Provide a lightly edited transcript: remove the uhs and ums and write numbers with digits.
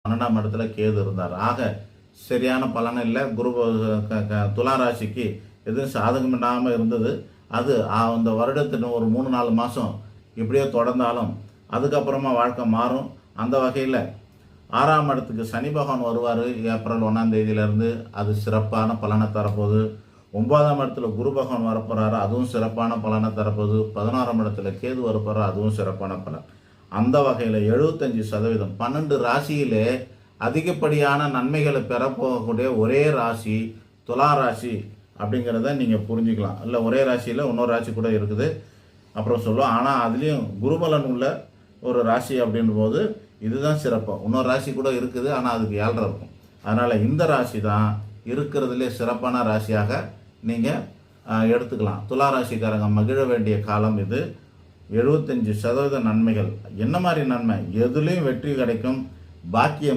12ஆம் இடத்துல கேது இருந்தார். ஆக சரியான பலன் இல்லை. துலா ராசிக்கு எதுவும் சாதகம் இல்லாமல் இருந்தது. அது அந்த வருடத்தின் ஒரு 3-4 மாதம் இப்படியே தொடர்ந்தாலும் அதுக்கப்புறமா வாழ்க்கை மாறும். அந்த வகையில் 6ஆம் இடத்துக்கு சனி பகவான் வருவார் ஏப்ரல் 1ஆம் தேதியிலேருந்து. அது சிறப்பான பலனை தரப்போகுது. 9ஆம் இடத்துல குரு பகவான் வரப்போகிறாரு, அதுவும் சிறப்பான பலனை தரப்போகுது. 11ஆம் இடத்துல கேது வரப்போகிறார், அதுவும் சிறப்பான பலன். அந்த வகையில் 75% 12 ராசியிலே அதிகப்படியான நன்மைகளை பெறப்போகக்கூடிய ஒரே ராசி துலா ராசி அப்படிங்கிறத நீங்கள் புரிஞ்சுக்கலாம். இல்லை ஒரே ராசியில் இன்னொரு ராசி கூட இருக்குது அப்புறம் சொல்லுவோம். ஆனால் அதுலேயும் குருபலன் உள்ள ஒரு ராசி அப்படின்போது இதுதான் சிறப்பு. இன்னொரு ராசி கூட இருக்குது, ஆனால் அதுக்கு 7.5 இருக்கும். அதனால் இந்த ராசி தான் இருக்கிறதுலே சிறப்பான ராசியாக நீங்கள் எடுத்துக்கலாம். துலா ராசிக்காரங்க மகிழ வேண்டிய காலம் இது. 75% நன்மைகள். என்ன மாதிரி நன்மை? எதுலேயும் வெற்றி கிடைக்கும், பாக்கியம்